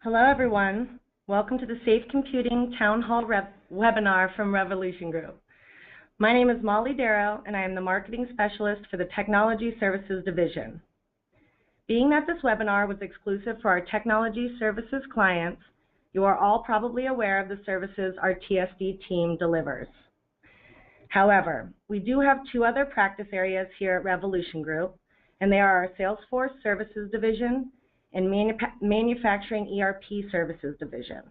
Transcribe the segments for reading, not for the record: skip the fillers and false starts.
Hello, everyone. Welcome to the Safe Computing Town Hall webinar from Revolution Group. My name is Molly Darrow, and I am the Marketing Specialist for the Technology Services Division. Being that this webinar was exclusive for our Technology Services clients, you are all probably aware of the services our TSD team delivers. However, we do have two other practice areas here at Revolution Group, and they are our Salesforce Services Division and Manufacturing ERP Services Division.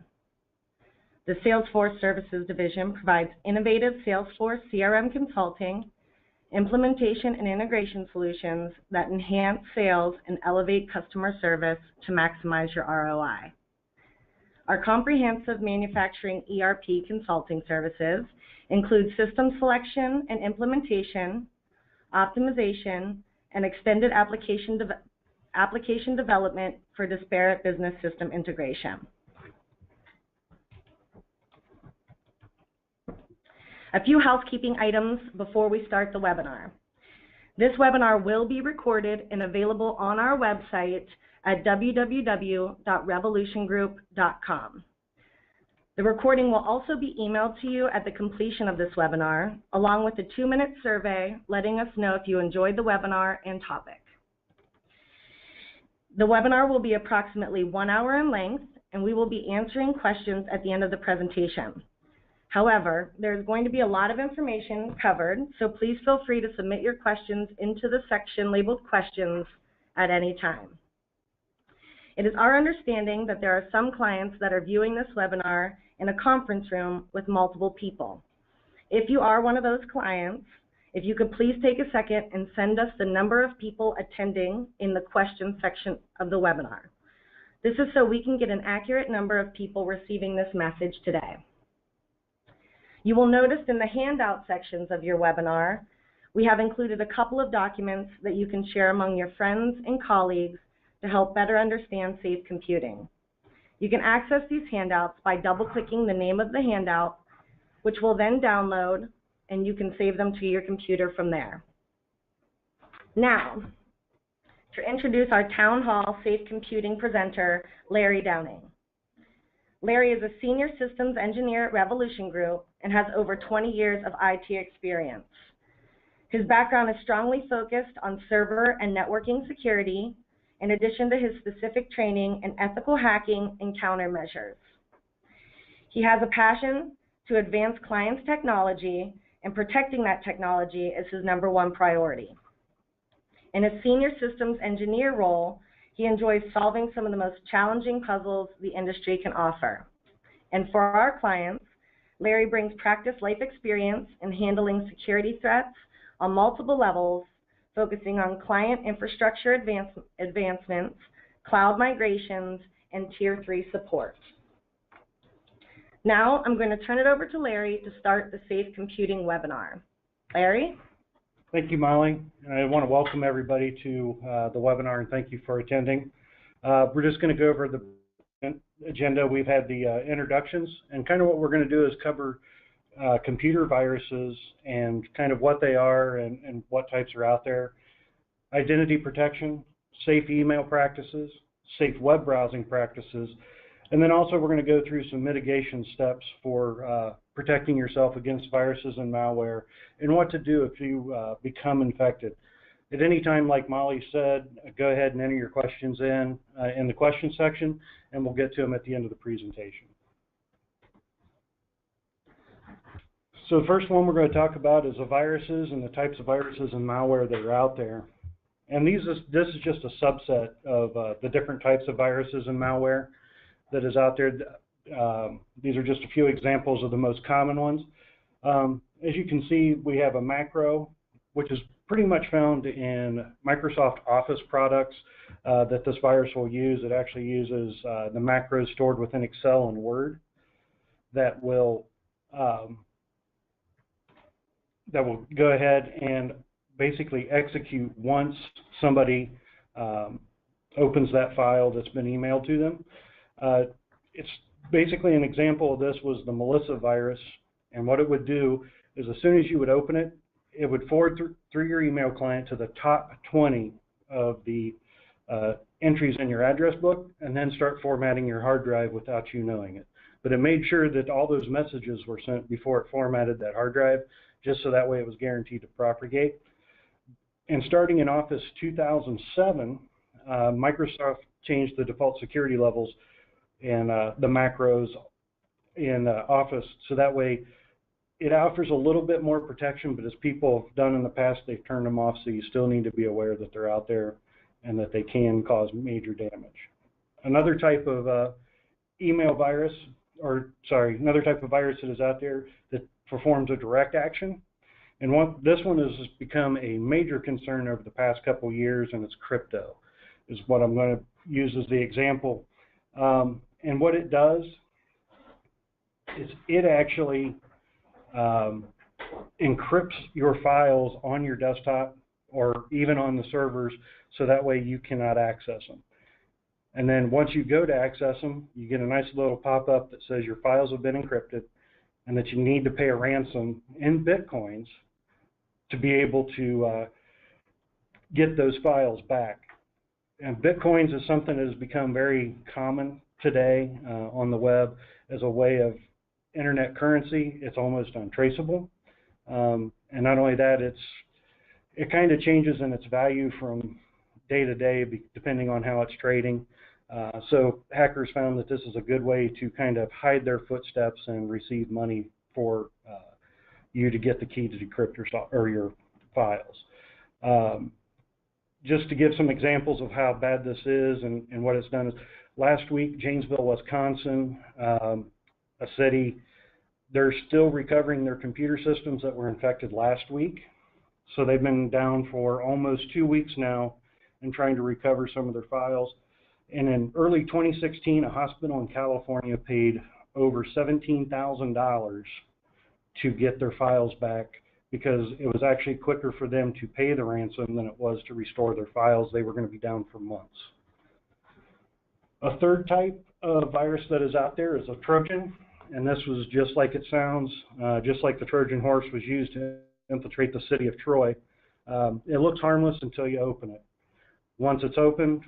The Salesforce Services Division provides innovative Salesforce CRM consulting, implementation and integration solutions that enhance sales and elevate customer service to maximize your ROI. Our comprehensive manufacturing ERP consulting services include system selection and implementation, optimization, and extended application development for disparate business system integration. A few housekeeping items before we start the webinar. This webinar will be recorded and available on our website at www.revolutiongroup.com. The recording will also be emailed to you at the completion of this webinar, along with a 2-minute survey letting us know if you enjoyed the webinar and topic. The webinar will be approximately 1 hour in length, and we will be answering questions at the end of the presentation. However, there's going to be a lot of information covered, so please feel free to submit your questions into the section labeled questions at any time. It is our understanding that there are some clients that are viewing this webinar in a conference room with multiple people. If you are one of those clients, if you could please take a second and send us the number of people attending in the question section of the webinar. This is so we can get an accurate number of people receiving this message today. You will notice in the handout sections of your webinar, we have included a couple of documents that you can share among your friends and colleagues to help better understand safe computing. You can access these handouts by double-clicking the name of the handout, which will then download, and you can save them to your computer from there. Now, to introduce our Town Hall Safe Computing presenter, Larry Downing. Larry is a senior systems engineer at Revolution Group and has over 20 years of IT experience. His background is strongly focused on server and networking security, in addition to his specific training in ethical hacking and countermeasures. He has a passion to advance clients' technology, and protecting that technology is his #1 priority. In a senior systems engineer role, he enjoys solving some of the most challenging puzzles the industry can offer. And for our clients, Larry brings practice life experience in handling security threats on multiple levels, focusing on client infrastructure advancements, cloud migrations, and Tier 3 support. Now, I'm going to turn it over to Larry to start the Safe Computing webinar. Larry? Thank you, Molly. I want to welcome everybody to the webinar and thank you for attending. We're just going to go over the agenda. We've had the introductions, and kind of what we're going to do is cover computer viruses and kind of what they are and what types are out there, identity protection, safe email practices, safe web browsing practices, and then also we're going to go through some mitigation steps for protecting yourself against viruses and malware and what to do if you become infected. At any time, like Molly said, go ahead and enter your questions in the question section, and we'll get to them at the end of the presentation. So the first one we're going to talk about is the viruses and the types of viruses and malware that are out there. And this is just a subset of the different types of viruses and malware that is out there. These are just a few examples of the most common ones. As you can see, we have a macro, which is pretty much found in Microsoft Office products that this virus will use. It actually uses the macros stored within Excel and Word that will go ahead and basically execute once somebody opens that file that's been emailed to them. It's basically an example of this was the Melissa virus, and what it would do is as soon as you would open it, it would forward through your email client to the top 20 of the entries in your address book and then start formatting your hard drive without you knowing it. But it made sure that all those messages were sent before it formatted that hard drive, just so that way it was guaranteed to propagate. And starting in Office 2007, Microsoft changed the default security levels and the macros in Office, so that way it offers a little bit more protection, but as people have done in the past, they've turned them off, so you still need to be aware that they're out there and that they can cause major damage. Another type of virus that is out there that performs a direct action, and this one has become a major concern over the past couple of years, and it's crypto, is what I'm going to use as the example. And what it does is it actually encrypts your files on your desktop or even on the servers, so that way you cannot access them. And then once you go to access them, you get a nice little pop-up that says your files have been encrypted and that you need to pay a ransom in Bitcoins to be able to get those files back. And Bitcoins is something that has become very common today on the web as a way of internet currency. It's almost untraceable. And not only that, it kind of changes in its value from day to day depending on how it's trading. So hackers found that this is a good way to kind of hide their footsteps and receive money for you to get the key to decrypt your files. Just to give some examples of how bad this is and what it's done is, last week, Janesville, Wisconsin, a city, they're still recovering their computer systems that were infected last week. So they've been down for almost 2 weeks now and trying to recover some of their files. And in early 2016, a hospital in California paid over $17,000 to get their files back, because it was actually quicker for them to pay the ransom than it was to restore their files. They were going to be down for months. A third type of virus that is out there is a Trojan, and this was just like it sounds, just like the Trojan horse was used to infiltrate the city of Troy. It looks harmless until you open it. Once it's opened,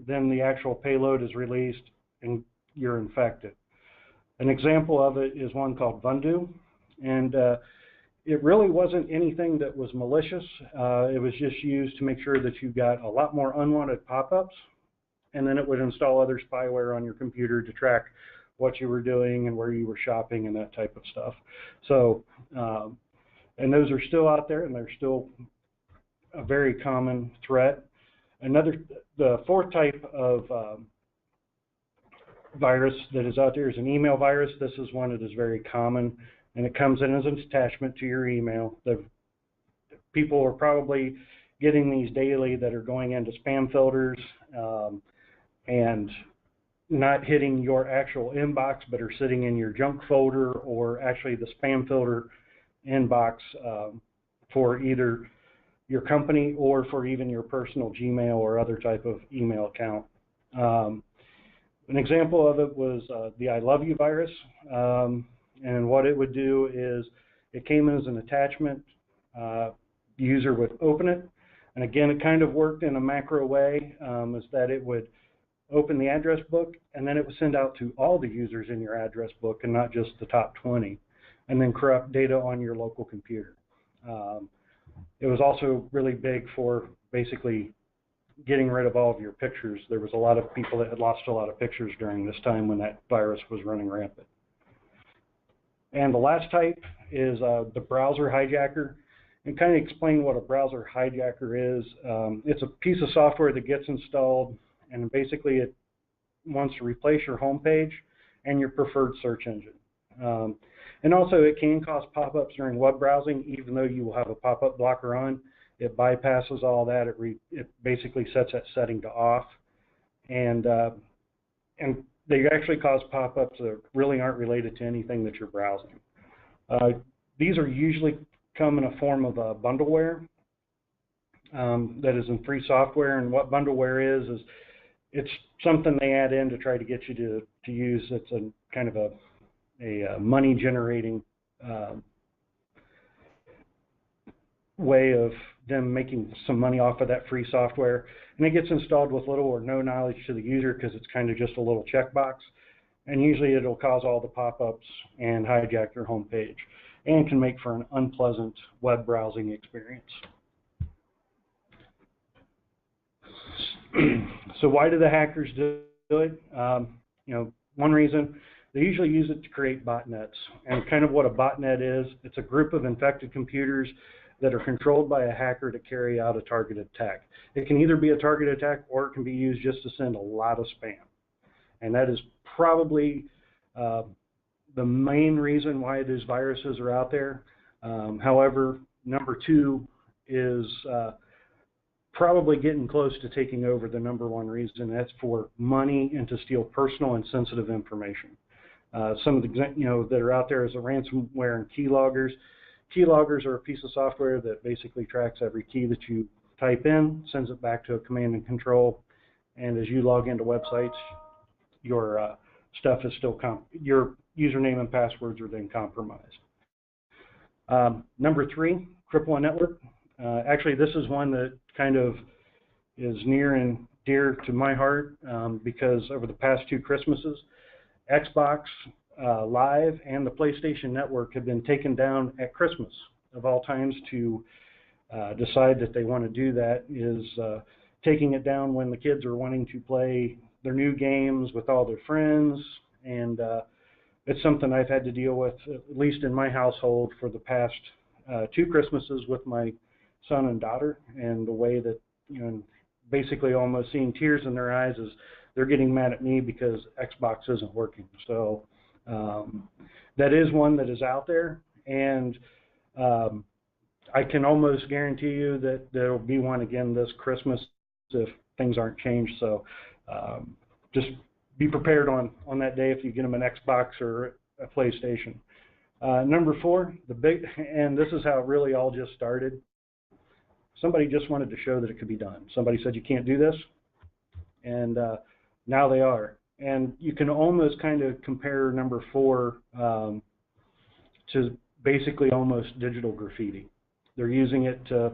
then the actual payload is released and you're infected. An example of it is one called Vundu, and it really wasn't anything that was malicious. It was just used to make sure that you got a lot more unwanted pop-ups, and then it would install other spyware on your computer to track what you were doing and where you were shopping and that type of stuff. So, and those are still out there, and they're still a very common threat. The fourth type of virus that is out there is an email virus. This is one that is very common, and it comes in as an attachment to your email. People are probably getting these daily that are going into spam filters and not hitting your actual inbox, but are sitting in your junk folder or actually the spam filter inbox for either your company or for even your personal Gmail or other type of email account. An example of it was the I love you virus, and what it would do is it came in as an attachment. The user would open it, and again, it kind of worked in a macro way, is that it would open the address book, and then it would send out to all the users in your address book and not just the top 20, and then corrupt data on your local computer. It was also really big for basically getting rid of all of your pictures. There was a lot of people that had lost a lot of pictures during this time when that virus was running rampant. And the last type is the browser hijacker. And kind of explain what a browser hijacker is. It's a piece of software that gets installed, and basically it wants to replace your home page and your preferred search engine. And also it can cause pop-ups during web browsing, even though you will have a pop-up blocker on. It bypasses all that. It basically sets that setting to off. And they actually cause pop-ups that really aren't related to anything that you're browsing. These are usually come in a form of bundleware that is in free software. And what bundleware is it's something they add in to try to get you to use. It's a kind of a money generating way of them making some money off of that free software, and it gets installed with little or no knowledge to the user because it's kind of just a little checkbox, and usually it'll cause all the pop-ups and hijack your home page, and can make for an unpleasant web browsing experience. So why do the hackers do it? One reason, they usually use it to create botnets. And kind of what a botnet is, it's a group of infected computers that are controlled by a hacker to carry out a targeted attack. It can either be a targeted attack or it can be used just to send a lot of spam. And that is probably the main reason why these viruses are out there. However, number two is probably getting close to taking over the number one reason. That's for money and to steal personal and sensitive information. Some of the that are out there is a ransomware and keyloggers. Keyloggers are a piece of software that basically tracks every key that you type in, sends it back to a command and control, and as you log into websites, your stuff is still your username and passwords are then compromised. Number three, cripple a network. Actually, this is one that kind of is near and dear to my heart because over the past two Christmases, Xbox Live and the PlayStation Network have been taken down at Christmas. Of all times to decide that they want to do that is taking it down when the kids are wanting to play their new games with all their friends, and it's something I've had to deal with, at least in my household, for the past two Christmases with my son and daughter, and the way that, basically almost seeing tears in their eyes as they're getting mad at me because Xbox isn't working. So that is one that is out there, and I can almost guarantee you that there will be one again this Christmas if things aren't changed. So just be prepared on that day if you get them an Xbox or a PlayStation. Number four, and this is how it really all just started. Somebody just wanted to show that it could be done. Somebody said you can't do this, and now they are. And you can almost kind of compare number four to basically almost digital graffiti. They're using it to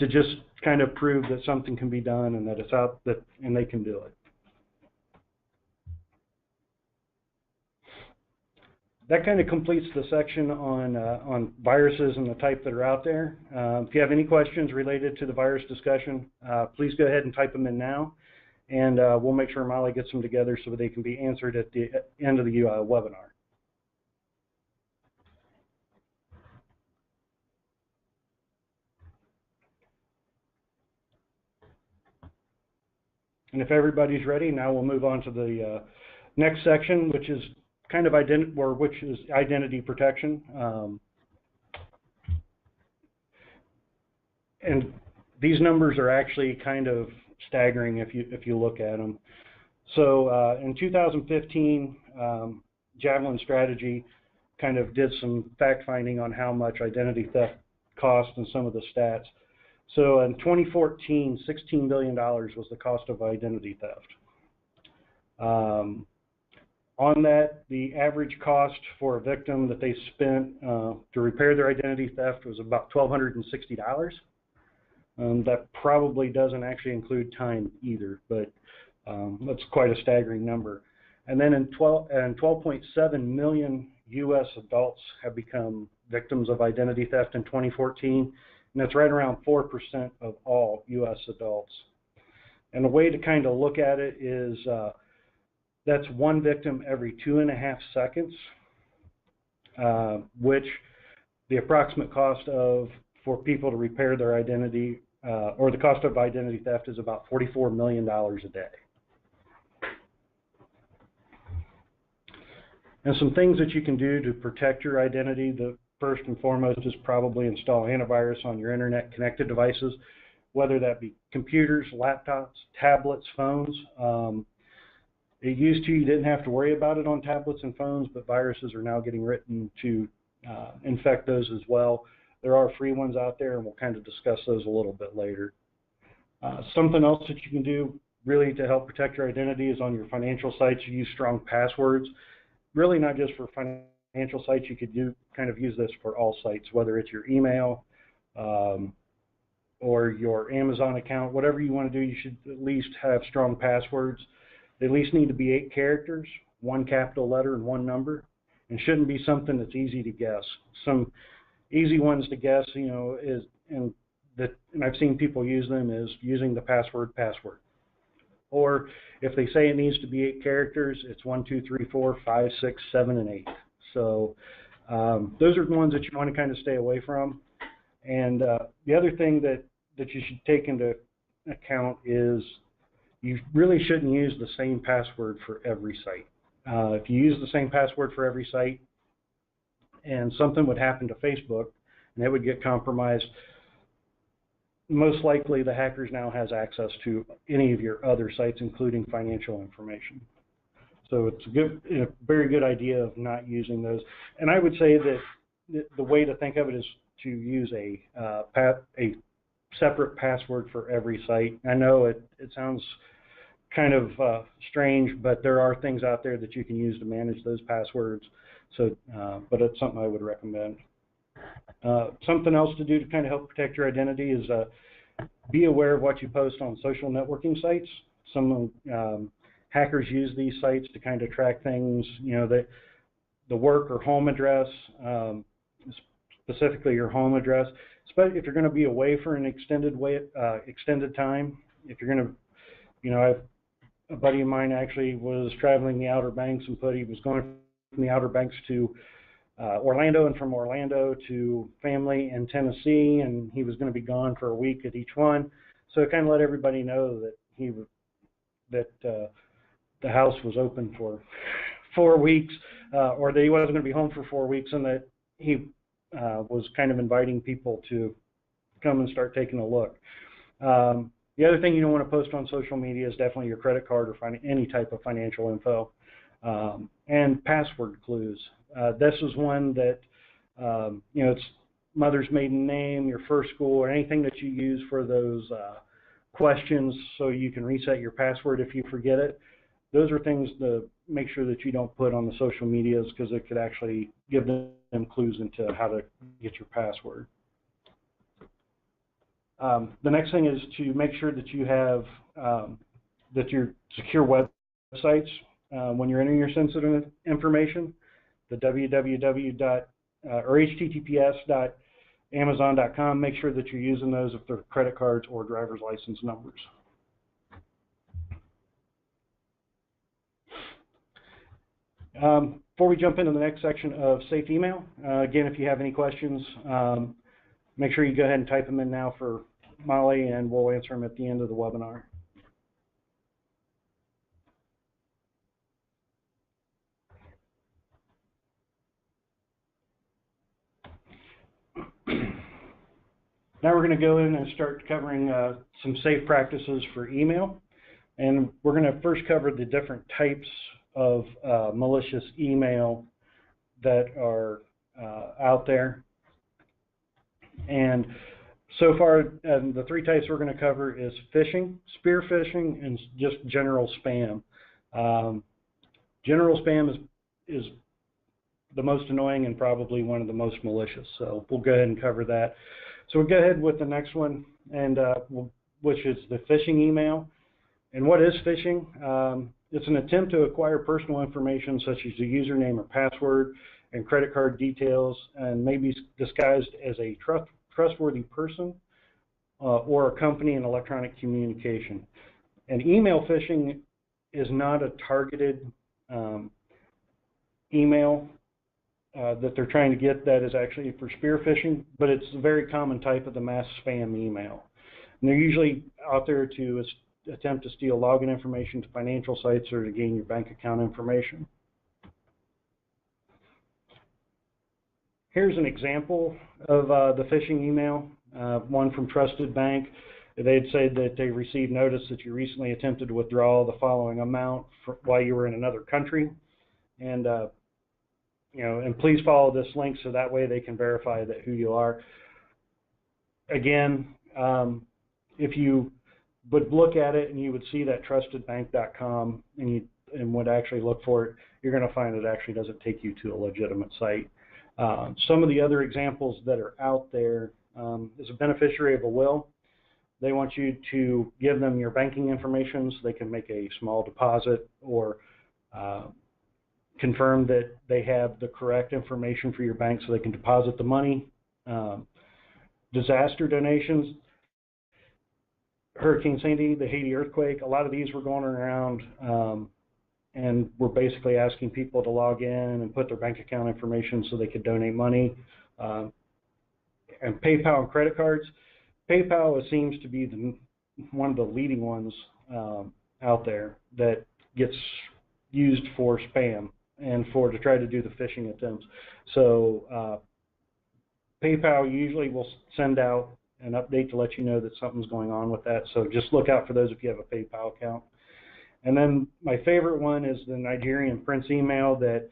just kind of prove that something can be done and that it's out, and they can do it. That kind of completes the section on viruses and the type that are out there. If you have any questions related to the virus discussion, please go ahead and type them in now, and we'll make sure Molly gets them together so that they can be answered at the end of the webinar. And if everybody's ready, now we'll move on to the next section, which is kind of identity protection. And these numbers are actually kind of staggering if you look at them. So in 2015, Javelin Strategy kind of did some fact finding on how much identity theft cost and some of the stats. So in 2014, $16 billion was the cost of identity theft. On that, the average cost for a victim that they spent to repair their identity theft was about $1,260. That probably doesn't actually include time either, but that's quite a staggering number. And then 12.7 million U.S. adults have become victims of identity theft in 2014, and that's right around 4% of all U.S. adults. And the way to kind of look at it is that's one victim every 2.5 seconds, which the approximate cost for people to repair their identity, or the cost of identity theft is about $44 million a day. And some things that you can do to protect your identity, the first and foremost is probably install antivirus on your internet connected devices, whether that be computers, laptops, tablets, phones. It used to, you didn't have to worry about it on tablets and phones, but viruses are now getting written to infect those as well. There are free ones out there, and we'll kind of discuss those a little bit later. Something else that you can do really to help protect your identity is on your financial sites, you use strong passwords. Really not just for financial sites, you could kind of use this for all sites, whether it's your email, or your Amazon account, whatever you want to do, you should at least have strong passwords. They at least need to be 8 characters, 1 capital letter and 1 number, and shouldn't be something that's easy to guess. Some easy ones to guess, is, and I've seen people use them, is using the password. Or if they say it needs to be 8 characters, it's 1, 2, 3, 4, 5, 6, 7, and 8. So those are the ones that you want to kind of stay away from. And the other thing that you should take into account is you really shouldn't use the same password for every site. If you use the same password for every site and something would happen to Facebook and it would get compromised, most likely the hackers now has access to any of your other sites, including financial information. So it's a very good idea of not using those. And I would say that the way to think of it is to use a separate password for every site. I know it sounds kind of strange, but there are things out there that you can use to manage those passwords. So, but it's something I would recommend. Something else to do to kind of help protect your identity is be aware of what you post on social networking sites. Some hackers use these sites to kind of track things, the work or home address, specifically your home address. Especially if you're going to be away for an extended time. If you're going to, a buddy of mine actually was traveling the Outer Banks and he was going from the Outer Banks to Orlando, and from Orlando to family in Tennessee, and he was going to be gone for a week at each one. So it kind of let everybody know that the house was open for 4 weeks, or that he wasn't going to be home for 4 weeks, and that he was kind of inviting people to come and start taking a look. The other thing you don't want to post on social media is definitely your credit card or any type of financial info, and password clues. This is one that, it's mother's maiden name, your first school, or anything that you use for those questions so you can reset your password if you forget it. Those are things to make sure that you don't put on the social medias, because it could actually give them clues into how to get your password. The next thing is to make sure that you have that your secure websites when you're entering your sensitive information. The www. Or https.amazon.com. Make sure that you're using those if they're credit cards or driver's license numbers. Before we jump into the next section of safe email, again, if you have any questions, make sure you go ahead and type them in now for Molly, and we'll answer them at the end of the webinar. Now we're going to go in and start covering some safe practices for email. And we're going to first cover the different types of malicious email that are out there. And so far, the 3 types we're going to cover is phishing, spear phishing, and just general spam. General spam is the most annoying and probably one of the most malicious. So we'll go ahead and cover that. So we'll go ahead with the next one, and which is the phishing email. And what is phishing? It's an attempt to acquire personal information such as a username or password and credit card details, and may be disguised as a trustworthy person or a company in electronic communication. And email phishing is not a targeted email that they're trying to get that is actually for spear phishing, but it's a very common type of the mass spam email. And they're usually out there to attempt to steal login information to financial sites or to gain your bank account information. Here's an example of the phishing email, one from Trusted Bank. They'd say that they received notice that you recently attempted to withdraw the following amount while you were in another country. And and please follow this link so that way they can verify that who you are. Again, if you would look at it and you would see that trustedbank.com and would actually look for it, you're going to find it actually doesn't take you to a legitimate site. Some of the other examples that are out there is a beneficiary of a will. They want you to give them your banking information so they can make a small deposit or confirm that they have the correct information for your bank so they can deposit the money. Disaster donations, Hurricane Sandy, the Haiti earthquake, a lot of these were going around, and we're basically asking people to log in and put their bank account information so they could donate money. And PayPal and credit cards. PayPal seems to be one of the leading ones out there that gets used for spam and to try to do the phishing attempts. So PayPal usually will send out an update to let you know that something's going on with that. So just look out for those if you have a PayPal account. And then my favorite one is the Nigerian prince email that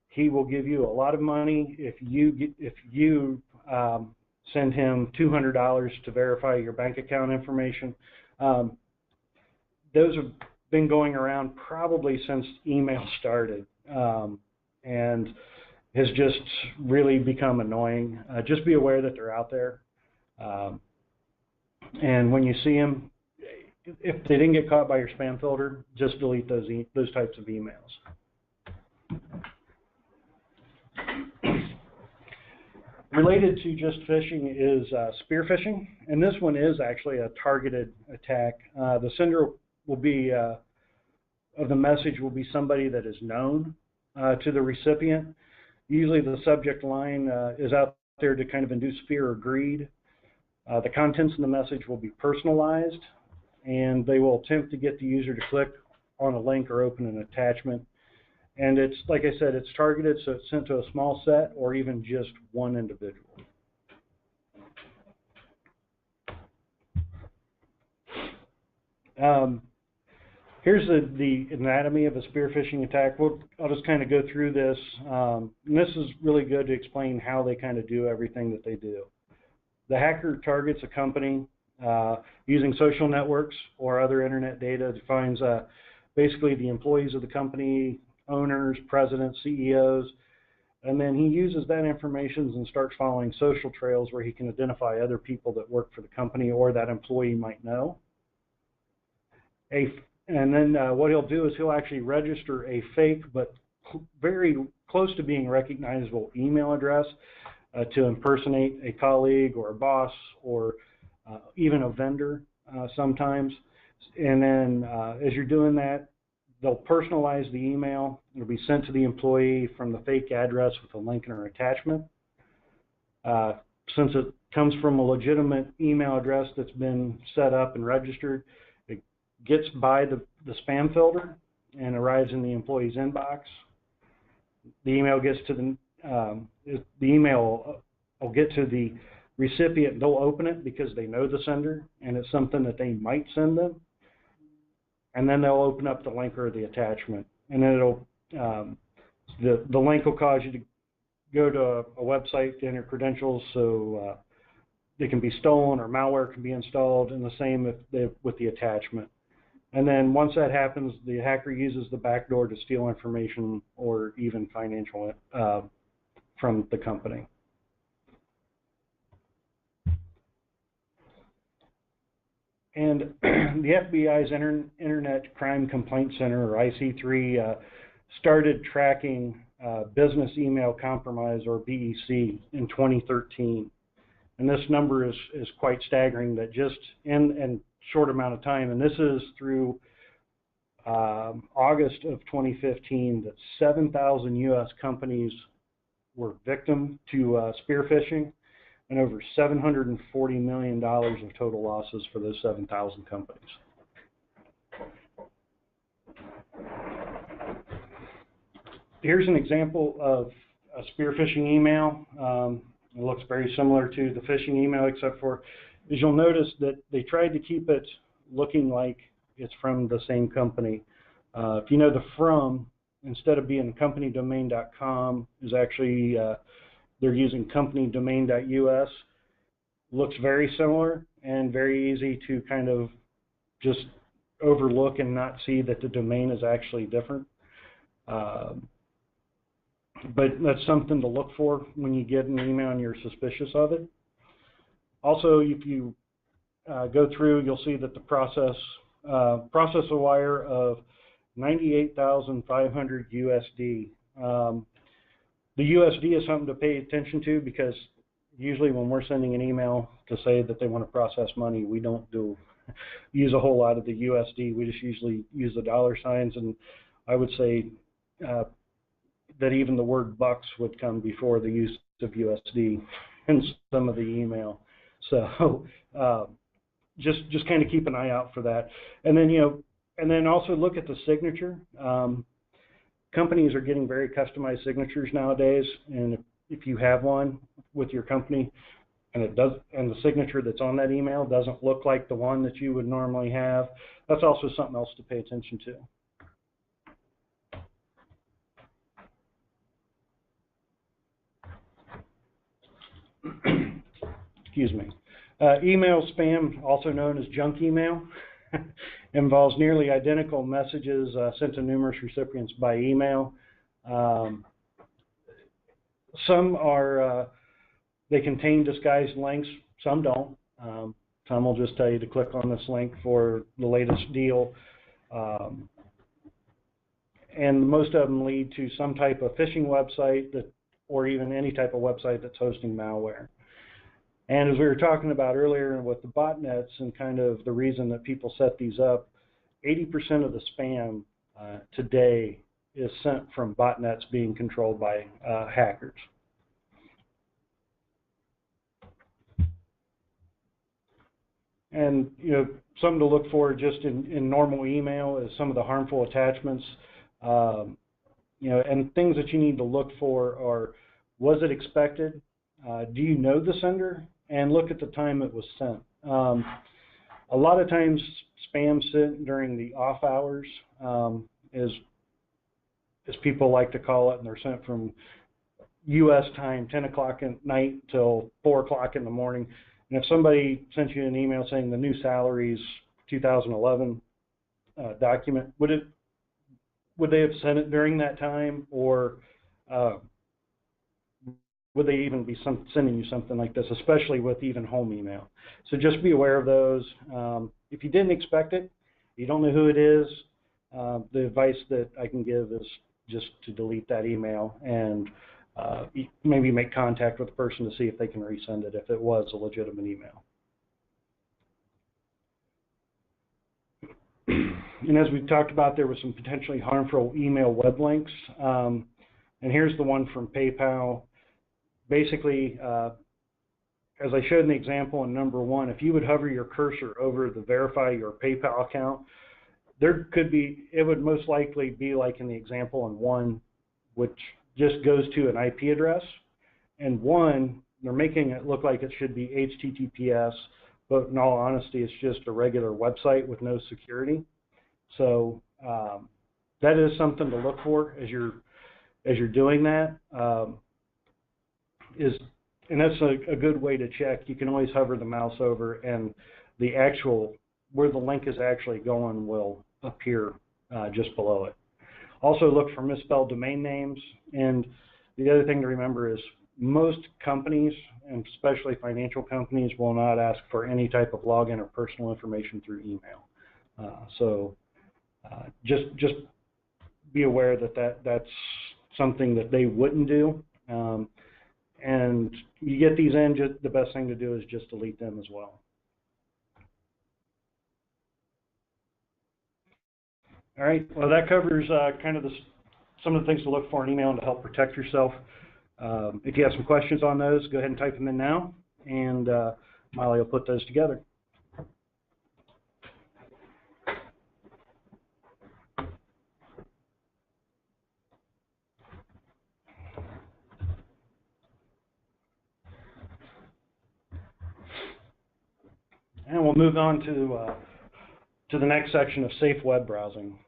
he will give you a lot of money if you send him $200 to verify your bank account information. Those have been going around probably since email started, and has just really become annoying. Just be aware that they're out there. And when you see them, if they didn't get caught by your spam filter, just delete those types of emails. Related to just phishing is spear phishing, and this one is actually a targeted attack. The sender will be of the message will be somebody that is known to the recipient. Usually the subject line is out there to kind of induce fear or greed. The contents of the message will be personalized, and they will attempt to get the user to click on a link or open an attachment. And it's, like I said, it's targeted, so it's sent to a small set or even just one individual. Here's the anatomy of a spear phishing attack. I'll just kind of go through this. And this is really good to explain how they kind of do everything that they do. The hacker targets a company using social networks or other internet data. It finds basically the employees of the company, owners, presidents, CEOs, and then he uses that information and starts following social trails where he can identify other people that work for the company or that employee might know. And then what he'll do is he'll actually register a fake but very close to being recognizable email address to impersonate a colleague or a boss or even a vendor sometimes. And then as you're doing that, they'll personalize the email. It'll be sent to the employee from the fake address with a link and an attachment. Since it comes from a legitimate email address that's been set up and registered, it gets by the spam filter and arrives in the employee's inbox. The email gets to the email will get to the recipient. They'll open it because they know the sender and it's something that they might send them. And then they'll open up the link or the attachment, and then it'll the link will cause you to go to a website to enter credentials, so they can be stolen or malware can be installed, and the same with the attachment. And then once that happens, the hacker uses the back door to steal information or even financial from the company. And the FBI's Internet Crime Complaint Center, or IC3, started tracking business email compromise, or BEC, in 2013. And this number is quite staggering, that just in a short amount of time, and this is through August of 2015, that 7,000 U.S. companies were victim to spear phishing, and over $740 million of total losses for those 7,000 companies. Here's an example of a spear phishing email. It looks very similar to the phishing email, except for, as you'll notice, that they tried to keep it looking like it's from the same company. If you know the from, instead of being companydomain.com, is actually they're using companydomain.us. Looks very similar and very easy to kind of just overlook and not see that the domain is actually different. But that's something to look for when you get an email and you're suspicious of it. Also, if you go through, you'll see that the process a wire of 98,500 USD. The USD is something to pay attention to because usually when we're sending an email to say that they want to process money, we don't use a whole lot of the USD. We just usually use the dollar signs, and I would say that even the word bucks would come before the use of USD in some of the email. So just kind of keep an eye out for that. And then also look at the signature. Companies are getting very customized signatures nowadays, and if you have one with your company and the signature that's on that email doesn't look like the one that you would normally have, that's also something else to pay attention to. Excuse me. Email spam, also known as junk email, involves nearly identical messages sent to numerous recipients by email. Some are, they contain disguised links, some don't. Some will just tell you to click on this link for the latest deal. And most of them lead to some type of phishing website or even any type of website that's hosting malware. And as we were talking about earlier with the botnets and kind of the reason that people set these up, 80% of the spam today is sent from botnets being controlled by hackers. And something to look for just in normal email is some of the harmful attachments. And things that you need to look for are, was it expected? Do you know the sender? And look at the time it was sent. A lot of times spam sent during the off hours, as people like to call it, and they're sent from U.S. time, 10 o'clock at night till 4 o'clock in the morning. And if somebody sent you an email saying the new salaries 2011 document, would they have sent it during that time, or would they even be sending you something like this, especially with even home email? So just be aware of those. If you didn't expect it, you don't know who it is, the advice that I can give is just to delete that email and maybe make contact with the person to see if they can resend it if it was a legitimate email. And as we talked about, there was some potentially harmful email web links. And here's the one from PayPal. Basically, as I showed in the example in number 1, if you would hover your cursor over the verify your PayPal account, it would most likely be like in the example in 1, which just goes to an IP address. And 1, they're making it look like it should be HTTPS, but in all honesty, it's just a regular website with no security. So that is something to look for as you're doing that. And that's a good way to check. You can always hover the mouse over, and the actual where the link is actually going will appear just below it. Also look for misspelled domain names. And the other thing to remember is most companies, and especially financial companies, will not ask for any type of login or personal information through email. Just be aware that that's something that they wouldn't do. And you get these in, the best thing to do is just delete them as well. All right, well, that covers kind of some of the things to look for in email and to help protect yourself. If you have some questions on those, go ahead and type them in now, and Molly will put those together. And we'll move on to the next section of safe web browsing.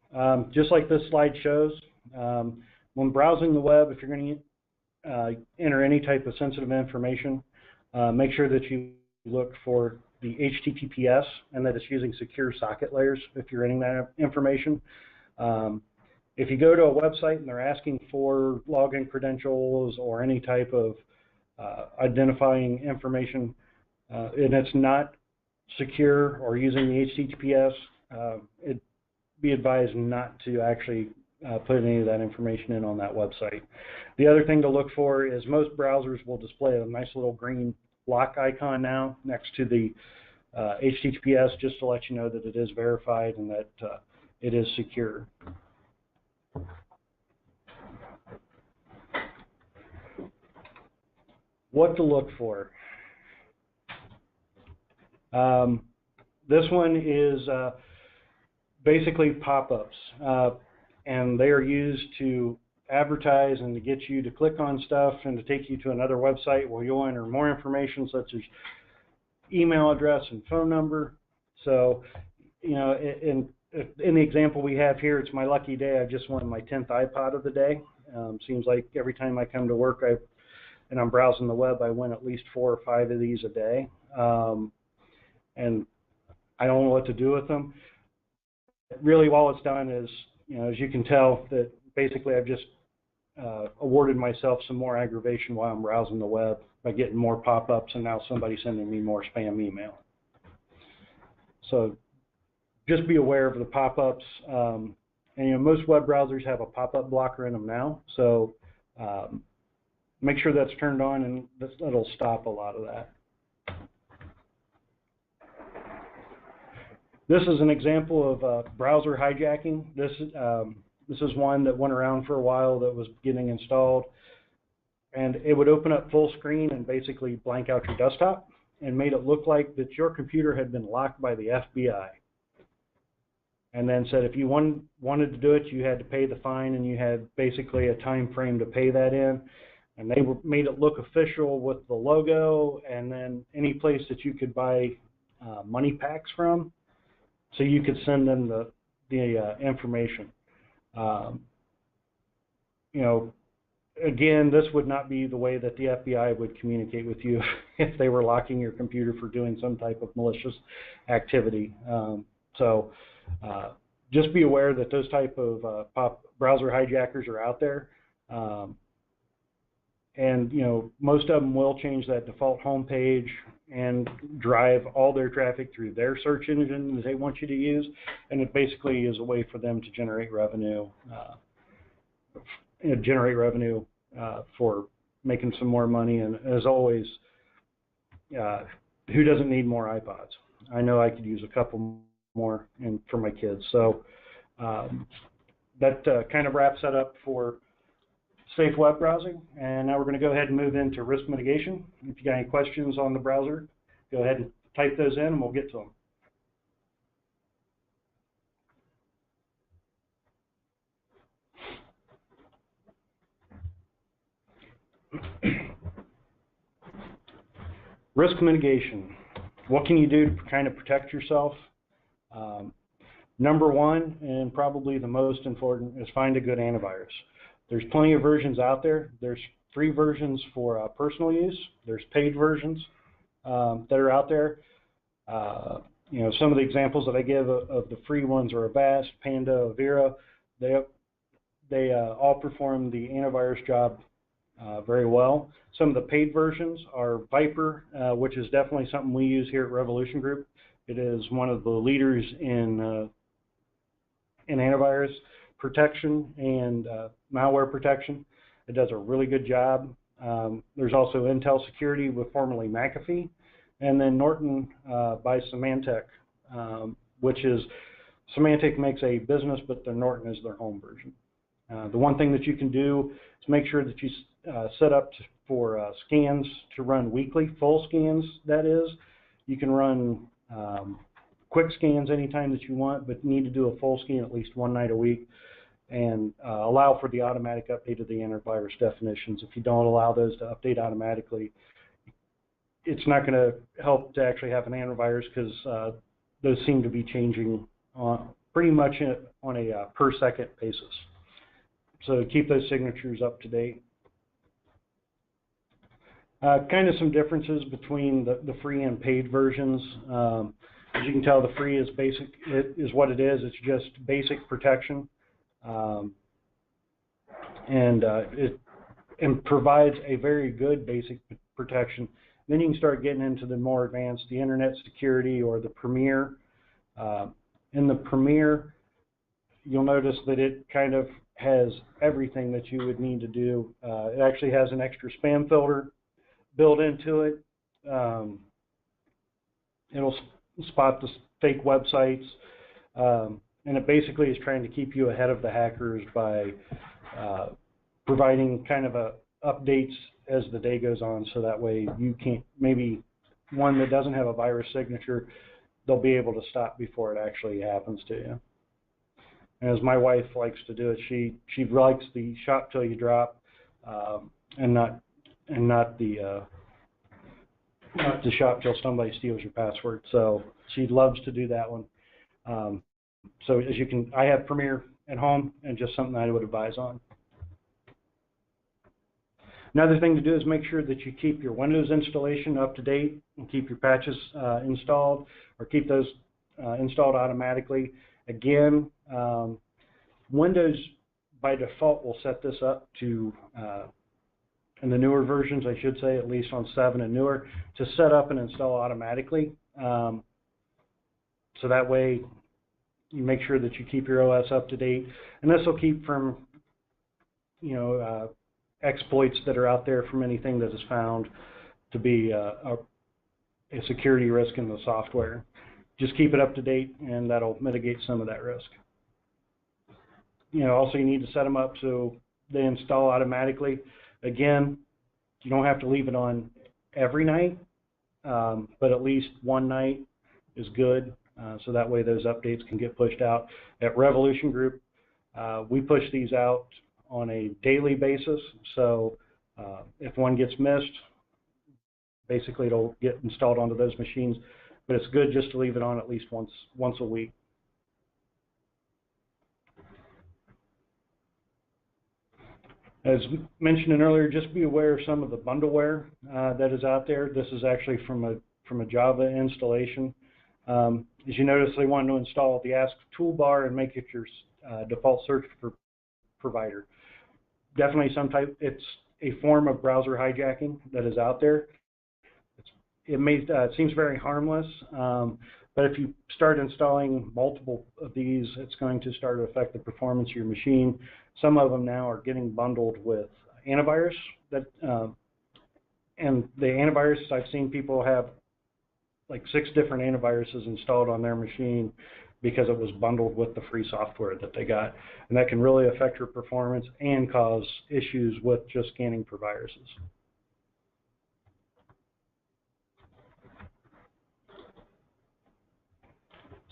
Just like this slide shows, when browsing the web, if you're going to enter any type of sensitive information, make sure that you look for the HTTPS and that it's using secure socket layers if you're entering that information. If you go to a website and they're asking for login credentials or any type of identifying information, and it's not secure or using the HTTPS, it'd be advised not to actually put any of that information in on that website. The other thing to look for is most browsers will display a nice little green lock icon now next to the HTTPS, just to let you know that it is verified and that it is secure. What to look for. This one is basically pop-ups, and they are used to advertise and to get you to click on stuff and to take you to another website where you'll enter more information such as email address and phone number. So, you know, in the example we have here, it's my lucky day. I just won my 10th iPod of the day. Seems like every time I come to work and I'm browsing the web, I win at least 4 or 5 of these a day. And I don't know what to do with them. Really, all it's done is, you know, as you can tell, that basically I've just awarded myself some more aggravation while I'm browsing the web by getting more pop-ups and now somebody sending me more spam email. So just be aware of the pop-ups. And, you know, most web browsers have a pop-up blocker in them now. So make sure that's turned on, and that'll stop a lot of that. This is an example of browser hijacking. This is one that went around for a while that was getting installed, and it would open up full screen and basically blank out your desktop and made it look like that your computer had been locked by the FBI. And then said if you wanted to do it, you had to pay the fine, and you had basically a time frame to pay that in. And they made it look official with the logo, and then any place that you could buy money packs from, so you could send them the information. You know, again, this would not be the way that the FBI would communicate with you if they were locking your computer for doing some type of malicious activity. So just be aware that those type of browser hijackers are out there. And, you know, most of them will change that default home page and drive all their traffic through their search engine that they want you to use. And it basically is a way for them to generate revenue, for making some more money. And as always, who doesn't need more iPods? I know I could use a couple more for my kids. So that kind of wraps that up for safe web browsing. And now we're going to go ahead and move into risk mitigation. If you got any questions on the browser, go ahead and type those in and we'll get to them. Risk mitigation. What can you do to kind of protect yourself? Number one, and probably the most important, is find a good antivirus. There's plenty of versions out there. There's free versions for personal use. There's paid versions that are out there. You know, some of the examples that I give of the free ones are Avast, Panda, Avira. They all perform the antivirus job very well. Some of the paid versions are Viper, which is definitely something we use here at Revolution Group. It is one of the leaders in antivirus protection and malware protection. It does a really good job. There's also Intel Security, with formerly McAfee, and then Norton by Symantec, which is Symantec makes a business, but the Norton is their home version. The one thing that you can do is make sure that you set up for scans to run weekly, full scans, that is. You can run quick scans anytime that you want, but you need to do a full scan at least one night a week, and allow for the automatic update of the antivirus definitions. If you don't allow those to update automatically, it's not going to help to actually have an antivirus, because those seem to be changing pretty much on a per second basis. So keep those signatures up to date. Kind of some differences between the free and paid versions. As you can tell, the free is basic. It is what it is. It's just basic protection. And it provides a very good basic protection Then you can start getting into the more advanced, the internet security or the Premier. In the Premier, you'll notice that it kind of has everything that you would need to do. It actually has an extra spam filter built into it. It'll spot the fake websites, and it basically is trying to keep you ahead of the hackers by providing kind of updates as the day goes on, so that way you can't, maybe one that doesn't have a virus signature, they'll be able to stop before it actually happens to you. And as my wife likes to do it, she likes the shop till you drop, and not the shop till somebody steals your password. So she loves to do that one. So as you can, I have Premier at home, and just something I would advise on. Another thing to do is make sure that you keep your Windows installation up to date and keep your patches installed, or keep those installed automatically. Again, Windows by default will set this up to, in the newer versions, I should say, at least on 7 and newer, to set up and install automatically. So that way you make sure that you keep your OS up to date, and this will keep from, exploits that are out there from anything that is found to be a security risk in the software. Just keep it up to date, and that'll mitigate some of that risk. Also you need to set them up so they install automatically. Again, you don't have to leave it on every night, but at least one night is good, so that way those updates can get pushed out. At Revolution Group, we push these out on a daily basis, so if one gets missed, basically it'll get installed onto those machines, but it's good just to leave it on at least once a week. As mentioned earlier, just be aware of some of the bundleware that is out there. This is actually from a Java installation. As you notice, they want to install the Ask toolbar and make it your default search for provider. Definitely it's a form of browser hijacking that is out there. It seems very harmless, but if you start installing multiple of these, it's going to start to affect the performance of your machine. Some of them now are getting bundled with antivirus, and the antivirus, I've seen people have like 6 different antiviruses installed on their machine because it was bundled with the free software that they got. And that can really affect your performance and cause issues with just scanning for viruses.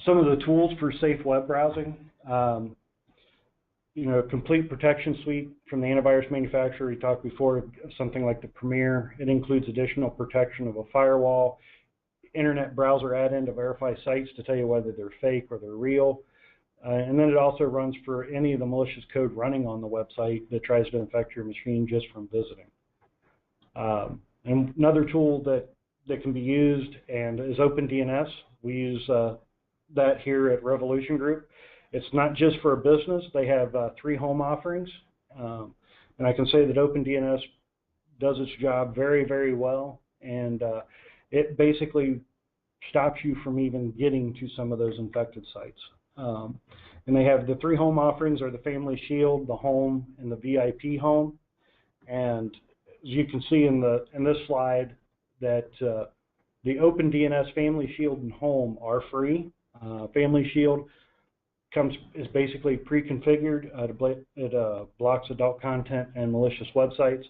Some of the tools for safe web browsing, complete protection suite from the antivirus manufacturer. We talked before of something like the Premier. It includes additional protection of a firewall, internet browser add-in to verify sites to tell you whether they're fake or they're real. And then it also runs for any of the malicious code running on the website that tries to infect your machine just from visiting. And another tool that can be used and is OpenDNS. We use that here at Revolution Group. It's not just for a business. They have 3 home offerings. And I can say that OpenDNS does its job very, very well. And it basically stops you from even getting to some of those infected sites. And they have the 3 home offerings are the Family Shield, the Home, and the VIP Home. And as you can see in this slide, that the OpenDNS Family Shield and Home are free. Family Shield is basically pre-configured. It blocks adult content and malicious websites.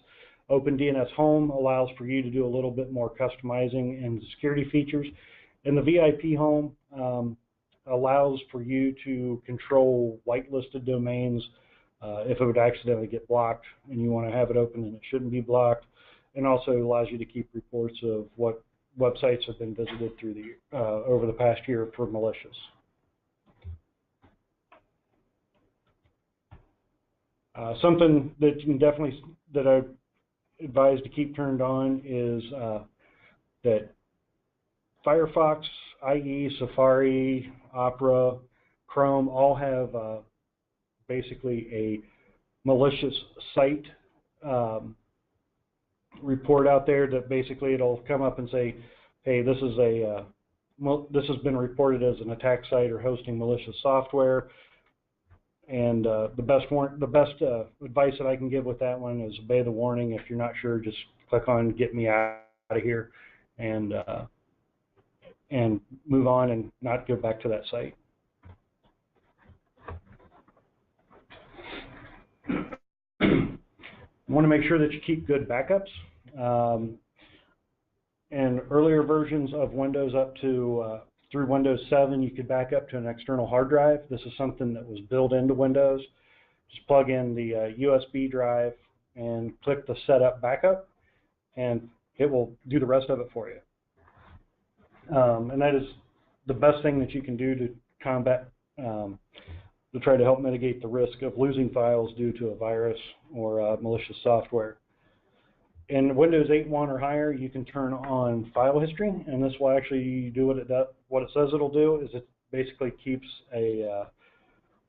OpenDNS Home allows for you to do a little bit more customizing and security features. And the VIP Home allows for you to control whitelisted domains if it would accidentally get blocked and you want to have it open and it shouldn't be blocked. And also allows you to keep reports of what websites have been visited through over the past year for malicious. Something that you can definitely, that I advise to keep turned on is that Firefox, IE, Safari, Opera, Chrome all have basically a malicious site report out there that basically it'll come up and say, hey, this is this has been reported as an attack site or hosting malicious software. And the best advice that I can give with that one is obey the warning. If you're not sure, just click on "Get me out of here," and move on and not go back to that site. You want to make sure that you keep good backups. And earlier versions of Windows up to through Windows 7, you could back up to an external hard drive. This is something that was built into Windows. Just plug in the USB drive and click the Setup Backup, and it will do the rest of it for you. And that is the best thing that you can do to combat, to try to help mitigate the risk of losing files due to a virus or malicious software. In Windows 8.1 or higher, you can turn on file history, and this will actually do what it does. What it says it'll do is it basically keeps a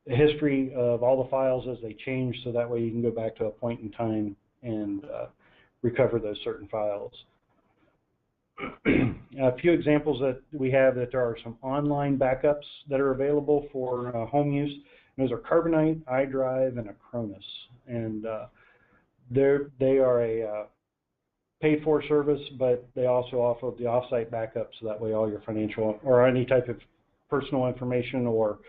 history of all the files as they change, so that way you can go back to a point in time and recover those certain files. A few examples that we have that there are some online backups that are available for home use. Those are Carbonite, iDrive, and Acronis, and they are a paid-for service, but they also offer the off-site backup, so that way all your financial or any type of personal information or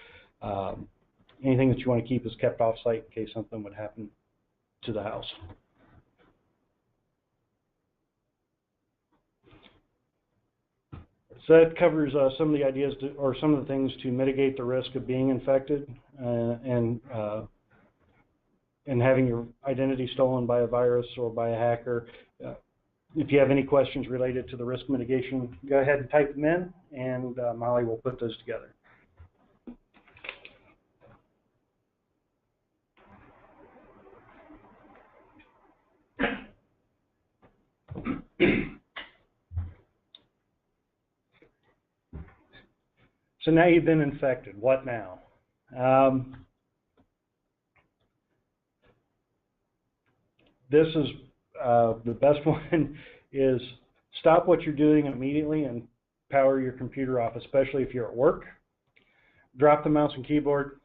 anything that you want to keep is kept off-site in case something would happen to the house. So that covers some of the ideas or some of the things to mitigate the risk of being infected and having your identity stolen by a virus or by a hacker. If you have any questions related to the risk mitigation, go ahead and type them in, and Molly will put those together. So now you've been infected. What now? This is the best one is stop what you're doing immediately and power your computer off, especially if you're at work. Drop the mouse and keyboard,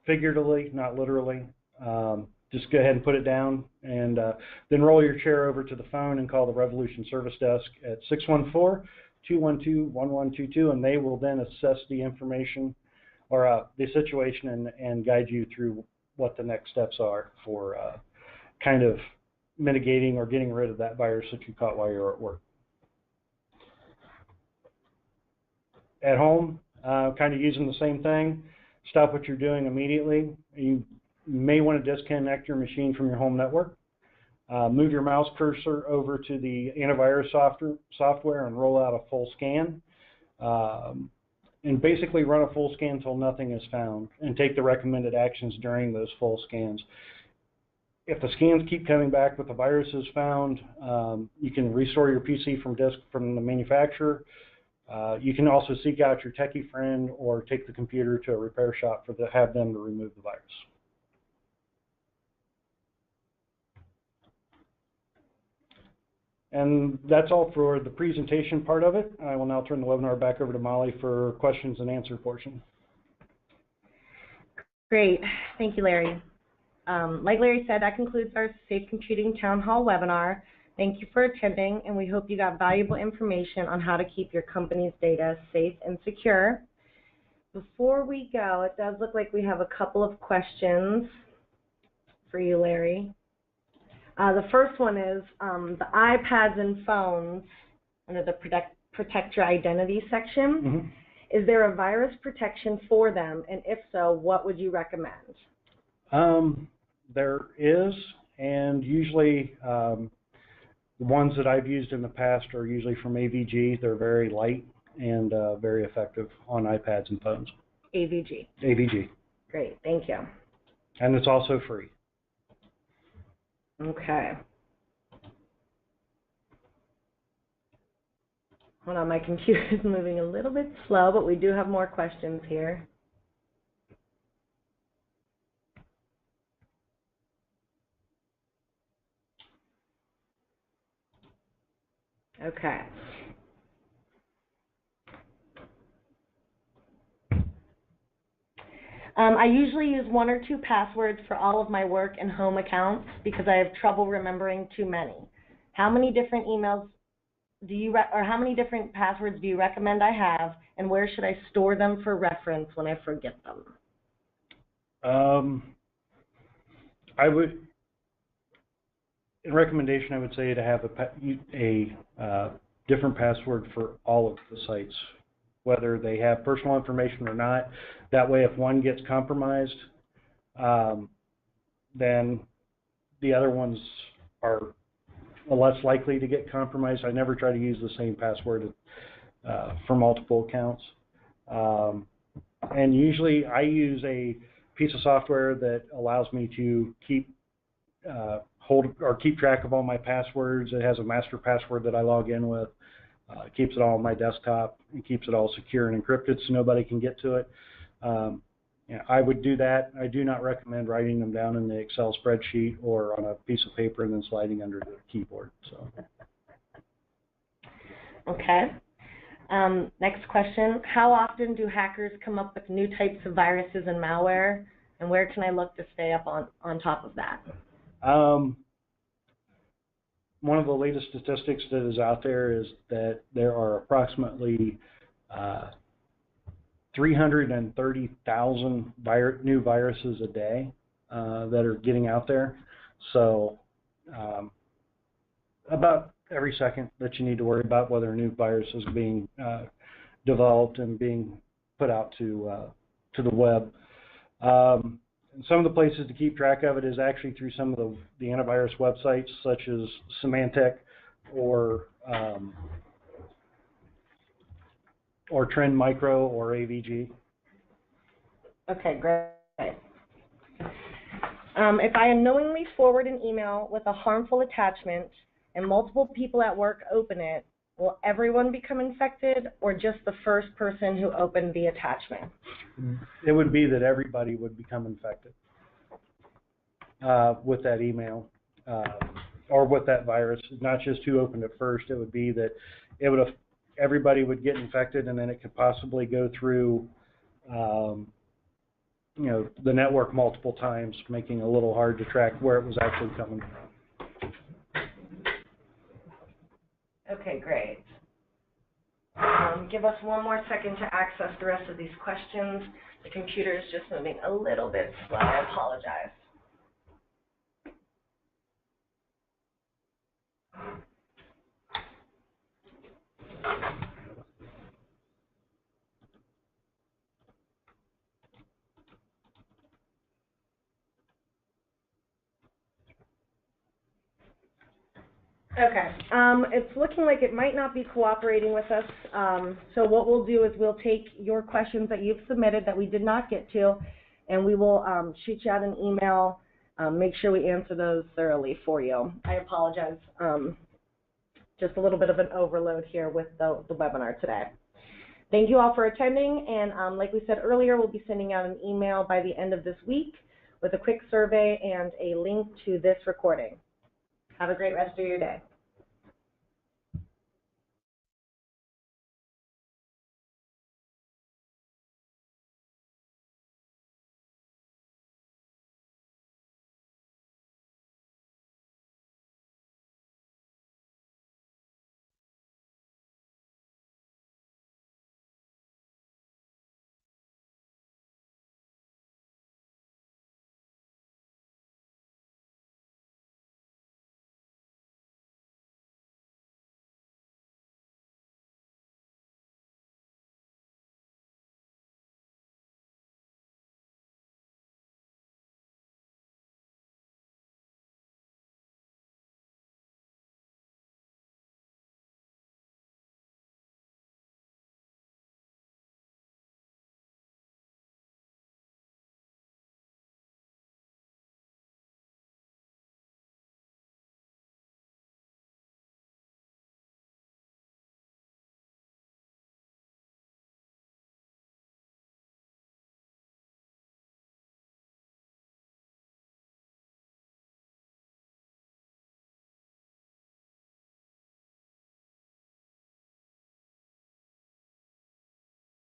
figuratively, not literally. Just go ahead and put it down, and then roll your chair over to the phone and call the Revolution Service Desk at 614-212-1122, and they will then assess the information or the situation and guide you through what the next steps are for kind of mitigating or getting rid of that virus that you caught while you're at work. At home, kind of using the same thing. Stop what you're doing immediately. You may want to disconnect your machine from your home network. Move your mouse cursor over to the antivirus software and roll out a full scan. And basically run a full scan until nothing is found, and take the recommended actions during those full scans. If the scans keep coming back with the virus is found, you can restore your PC from the manufacturer. You can also seek out your techie friend or take the computer to a repair shop have them to remove the virus. And that's all for the presentation part of it. I will now turn the webinar back over to Molly for questions and answer portion. Great. Thank you, Larry. Like Larry said, that concludes our Safe Computing Town Hall webinar. Thank you for attending, and we hope you got valuable information on how to keep your company's data safe and secure. Before we go, it does look like we have a couple of questions for you, Larry. The first one is the iPads and phones under the Protect Your Identity section. Mm-hmm. Is there a virus protection for them, and if so, what would you recommend? There is, and usually the ones that I've used in the past are usually from AVG. They're very light and very effective on iPads and phones. AVG. AVG. Great, thank you. And it's also free. Okay. Hold on, my computer is moving a little bit slow, but we do have more questions here. Okay. I usually use 1 or 2 passwords for all of my work and home accounts because I have trouble remembering too many. How many different emails do you or how many different passwords do you recommend I have, and where should I store them for reference when I forget them? I would, in recommendation, I would say to have a different password for all of the sites, whether they have personal information or not. That way, if one gets compromised, then the other ones are less likely to get compromised. I never try to use the same password for multiple accounts. And usually I use a piece of software that allows me to keep keep track of all my passwords. It has a master password that I log in with. It keeps it all on my desktop and keeps it all secure and encrypted so nobody can get to it. I would do that. I do not recommend writing them down in the Excel spreadsheet or on a piece of paper and then sliding under the keyboard. So. Okay. Next question. How often do hackers come up with new types of viruses and malware, and where can I look to stay up on top of that? One of the latest statistics that is out there is that there are approximately 330,000 new viruses a day that are getting out there. So about every second that you need to worry about whether a new virus is being developed and being put out to the web. And some of the places to keep track of it is actually through some of the antivirus websites such as Symantec or Trend Micro or AVG. Okay, great. If I unknowingly forward an email with a harmful attachment and multiple people at work open it, will everyone become infected or just the first person who opened the attachment? It would be that everybody would become infected with that email or with that virus, not just who opened it first. It would be that everybody would get infected, and then it could possibly go through the network multiple times, making it a little hard to track where it was actually coming from. Okay, great. Give us one more second to access the rest of these questions. The computer is just moving a little bit slow. I apologize. Okay, it's looking like it might not be cooperating with us, so what we'll do is we'll take your questions that you've submitted that we did not get to, and we will shoot you out an email, make sure we answer those thoroughly for you. I apologize, just a little bit of an overload here with the webinar today. Thank you all for attending, and like we said earlier, we'll be sending out an email by the end of this week with a quick survey and a link to this recording. Have a great rest of your day.